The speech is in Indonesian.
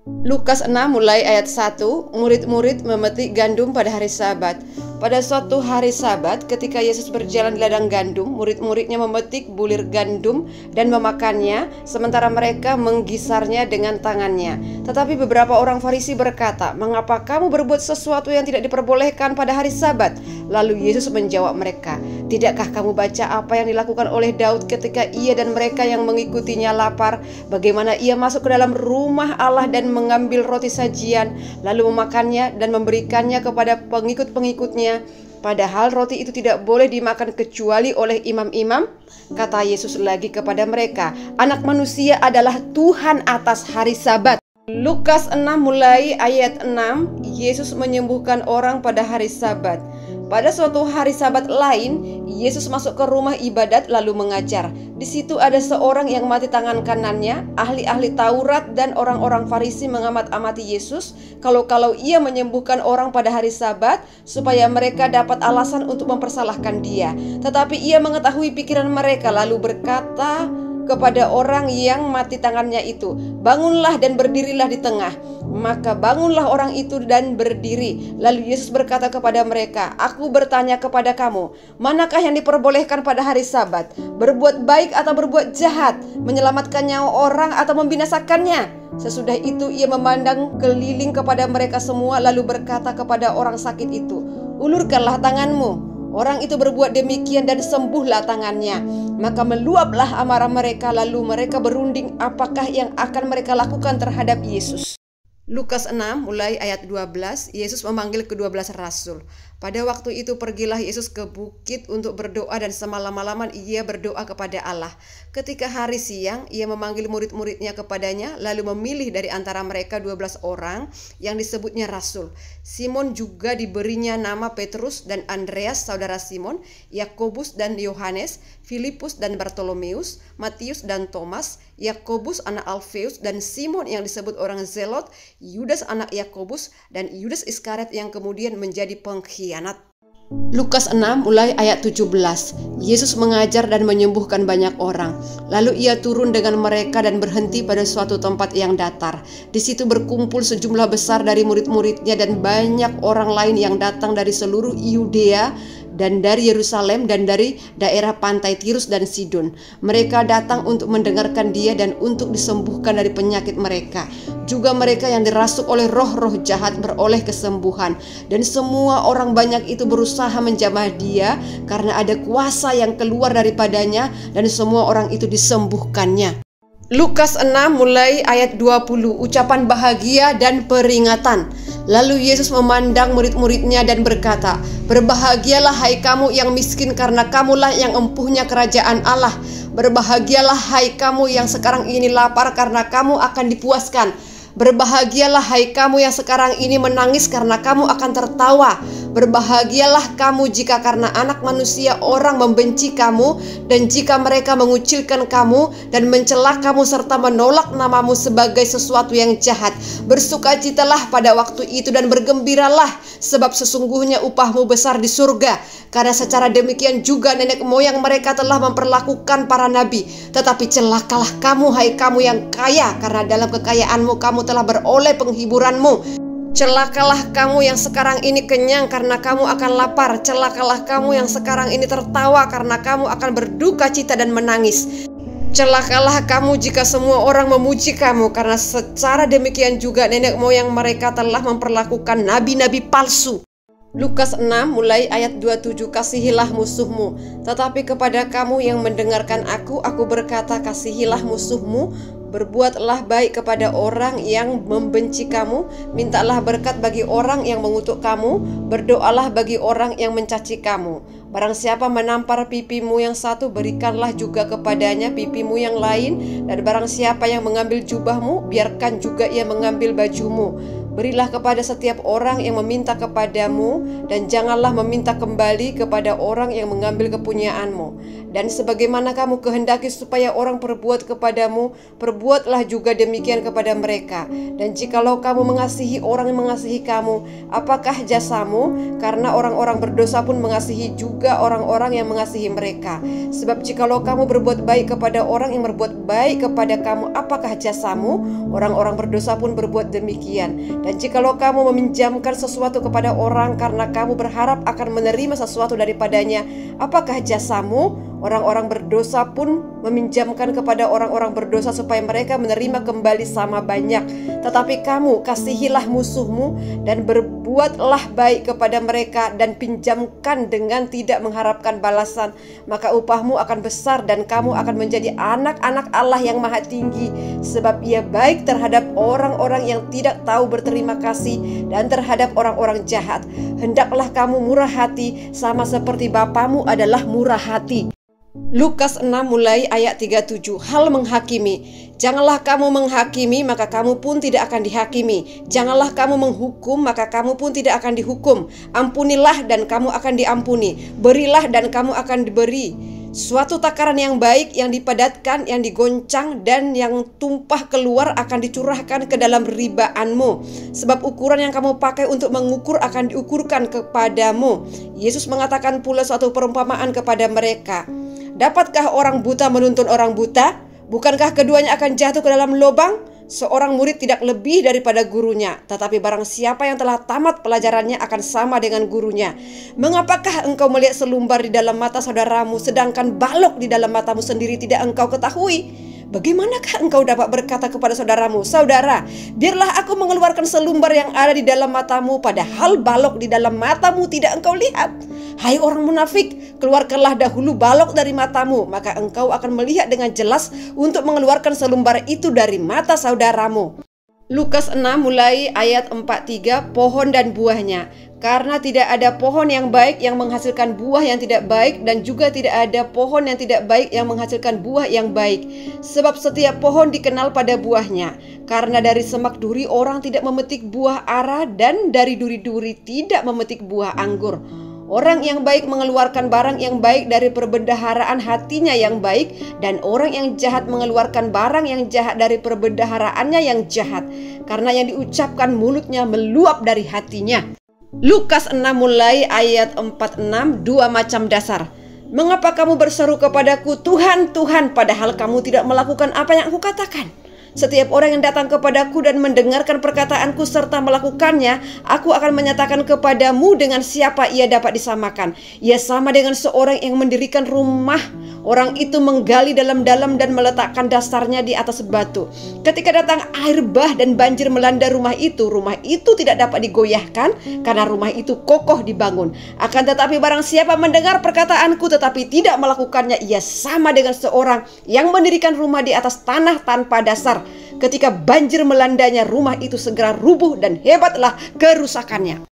Lukas 6 mulai ayat 1, murid-murid memetik gandum pada hari Sabat. Pada suatu hari Sabat, ketika Yesus berjalan di ladang gandum, murid-muridnya memetik bulir gandum dan memakannya, sementara mereka menggisarnya dengan tangannya. Tetapi beberapa orang Farisi berkata, "Mengapa kamu berbuat sesuatu yang tidak diperbolehkan pada hari Sabat?" Lalu Yesus menjawab mereka, "Tidakkah kamu baca apa yang dilakukan oleh Daud ketika ia dan mereka yang mengikutinya lapar? Bagaimana ia masuk ke dalam rumah Allah dan mengambil roti sajian, lalu memakannya dan memberikannya kepada pengikut-pengikutnya, padahal roti itu tidak boleh dimakan kecuali oleh imam-imam?" Kata Yesus lagi kepada mereka, "Anak manusia adalah Tuhan atas hari Sabat." Lukas 6 mulai ayat 6, Yesus menyembuhkan orang pada hari Sabat. Pada suatu hari Sabat lain, Yesus masuk ke rumah ibadat lalu mengajar. Di situ ada seorang yang mati tangan kanannya. Ahli-ahli Taurat dan orang-orang Farisi mengamat-amati Yesus kalau ia menyembuhkan orang pada hari Sabat supaya mereka dapat alasan untuk mempersalahkan dia. Tetapi ia mengetahui pikiran mereka lalu berkata kepada orang yang mati tangannya itu, "Bangunlah dan berdirilah di tengah." Maka bangunlah orang itu dan berdiri. Lalu Yesus berkata kepada mereka, "Aku bertanya kepada kamu, manakah yang diperbolehkan pada hari Sabat? Berbuat baik atau berbuat jahat? Menyelamatkan nyawa orang atau membinasakannya?" Sesudah itu ia memandang keliling kepada mereka semua lalu berkata kepada orang sakit itu, "Ulurkanlah tanganmu." Orang itu berbuat demikian dan sembuhlah tangannya. Maka meluaplah amarah mereka, lalu mereka berunding apakah yang akan mereka lakukan terhadap Yesus. Lukas 6 mulai ayat 12, Yesus memanggil ke-12 rasul. Pada waktu itu pergilah Yesus ke bukit untuk berdoa dan semalam-malaman ia berdoa kepada Allah. Ketika hari siang, ia memanggil murid-muridnya kepadanya, lalu memilih dari antara mereka 12 orang yang disebutnya rasul. Simon juga diberinya nama Petrus dan Andreas saudara Simon, Yakobus dan Yohanes, Filipus dan Bartolomeus, Matius dan Thomas, Yakobus anak Alfeus dan Simon yang disebut orang Zelot, Yudas anak Yakobus dan Yudas Iskariot yang kemudian menjadi pengkhianat. Lukas 6 mulai ayat 17, Yesus mengajar dan menyembuhkan banyak orang. Lalu ia turun dengan mereka dan berhenti pada suatu tempat yang datar. Di situ berkumpul sejumlah besar dari murid-muridnya dan banyak orang lain yang datang dari seluruh Yudea dan dari Yerusalem dan dari daerah pantai Tirus dan Sidon. Mereka datang untuk mendengarkan dia dan untuk disembuhkan dari penyakit mereka. Juga mereka yang dirasuk oleh roh-roh jahat beroleh kesembuhan. Dan semua orang banyak itu berusaha menjamah dia karena ada kuasa yang keluar daripadanya dan semua orang itu disembuhkannya. Lukas 6 mulai ayat 20, ucapan bahagia dan peringatan. Lalu Yesus memandang murid-muridnya dan berkata, "Berbahagialah hai kamu yang miskin karena kamulah yang empuhnya kerajaan Allah. Berbahagialah hai kamu yang sekarang ini lapar karena kamu akan dipuaskan. Berbahagialah hai kamu yang sekarang ini menangis karena kamu akan tertawa. Berbahagialah kamu jika karena Anak Manusia orang membenci kamu dan jika mereka mengucilkan kamu dan mencela kamu serta menolak namamu sebagai sesuatu yang jahat. Bersukacitalah pada waktu itu dan bergembiralah, sebab sesungguhnya upahmu besar di surga. Karena secara demikian juga nenek moyang mereka telah memperlakukan para nabi. Tetapi celakalah kamu hai kamu yang kaya, karena dalam kekayaanmu kamu telah beroleh penghiburanmu. Celakalah kamu yang sekarang ini kenyang karena kamu akan lapar. Celakalah kamu yang sekarang ini tertawa karena kamu akan berduka cita dan menangis. Celakalah kamu jika semua orang memuji kamu, karena secara demikian juga nenek moyang mereka telah memperlakukan nabi-nabi palsu. Lukas 6 mulai ayat 27, kasihilah musuhmu. Tetapi kepada kamu yang mendengarkan aku berkata, kasihilah musuhmu. Berbuatlah baik kepada orang yang membenci kamu. Mintalah berkat bagi orang yang mengutuk kamu. Berdoalah bagi orang yang mencaci kamu. Barang siapa menampar pipimu yang satu, berikanlah juga kepadanya pipimu yang lain. Dan barang siapa yang mengambil jubahmu, biarkan juga ia mengambil bajumu. Berilah kepada setiap orang yang meminta kepadamu, dan janganlah meminta kembali kepada orang yang mengambil kepunyaanmu. Dan sebagaimana kamu kehendaki supaya orang perbuat kepadamu, perbuatlah juga demikian kepada mereka. Dan jikalau kamu mengasihi orang yang mengasihi kamu, apakah jasamu? Karena orang-orang berdosa pun mengasihi juga orang-orang yang mengasihi mereka. Sebab jikalau kamu berbuat baik kepada orang yang berbuat baik kepada kamu, apakah jasamu? Orang-orang berdosa pun berbuat demikian. Dan jikalau kamu meminjamkan sesuatu kepada orang karena kamu berharap akan menerima sesuatu daripadanya, apakah jasamu? Orang-orang berdosa pun meminjamkan kepada orang-orang berdosa supaya mereka menerima kembali sama banyak. Tetapi kamu kasihilah musuhmu dan berbuatlah baik kepada mereka, dan pinjamkan dengan tidak mengharapkan balasan. Maka upahmu akan besar dan kamu akan menjadi anak-anak Allah yang maha tinggi. Sebab ia baik terhadap orang-orang yang tidak tahu berterima kasih dan terhadap orang-orang jahat. Hendaklah kamu murah hati sama seperti Bapamu adalah murah hati. Lukas 6 mulai ayat 37. Hal menghakimi. Janganlah kamu menghakimi, maka kamu pun tidak akan dihakimi. Janganlah kamu menghukum, maka kamu pun tidak akan dihukum. Ampunilah dan kamu akan diampuni. Berilah dan kamu akan diberi. Suatu takaran yang baik, yang dipadatkan, yang digoncang, dan yang tumpah keluar akan dicurahkan ke dalam ribaanmu. Sebab ukuran yang kamu pakai untuk mengukur akan diukurkan kepadamu. Yesus mengatakan pula suatu perumpamaan kepada mereka. Dapatkah orang buta menuntun orang buta? Bukankah keduanya akan jatuh ke dalam lubang? Seorang murid tidak lebih daripada gurunya, tetapi barang siapa yang telah tamat pelajarannya akan sama dengan gurunya. Mengapakah engkau melihat selumbar di dalam mata saudaramu, sedangkan balok di dalam matamu sendiri tidak engkau ketahui? Bagaimanakah engkau dapat berkata kepada saudaramu, saudara, biarlah aku mengeluarkan selumbar yang ada di dalam matamu, padahal balok di dalam matamu tidak engkau lihat? Hai orang munafik, keluarkanlah dahulu balok dari matamu, maka engkau akan melihat dengan jelas untuk mengeluarkan selumbar itu dari mata saudaramu. Lukas 6 mulai ayat 43. Pohon dan buahnya. Karena tidak ada pohon yang baik yang menghasilkan buah yang tidak baik, dan juga tidak ada pohon yang tidak baik yang menghasilkan buah yang baik. Sebab setiap pohon dikenal pada buahnya. Karena dari semak duri orang tidak memetik buah ara, dan dari duri-duri tidak memetik buah anggur. Orang yang baik mengeluarkan barang yang baik dari perbendaharaan hatinya yang baik, dan orang yang jahat mengeluarkan barang yang jahat dari perbendaharaannya yang jahat. Karena yang diucapkan mulutnya meluap dari hatinya. Lukas 6 mulai ayat 46. Dua macam dasar. Mengapa kamu berseru kepadaku, Tuhan, Tuhan, padahal kamu tidak melakukan apa yang aku katakan? Setiap orang yang datang kepadaku dan mendengarkan perkataanku serta melakukannya, aku akan menyatakan kepadamu dengan siapa ia dapat disamakan. Ia sama dengan seorang yang mendirikan rumah. Orang itu menggali dalam-dalam dan meletakkan dasarnya di atas batu. Ketika datang air bah dan banjir melanda rumah itu tidak dapat digoyahkan karena rumah itu kokoh dibangun. Akan tetapi barang siapa mendengar perkataanku tetapi tidak melakukannya, ia sama dengan seorang yang mendirikan rumah di atas tanah tanpa dasar. Ketika banjir melandanya, rumah itu segera rubuh dan hebatlah kerusakannya.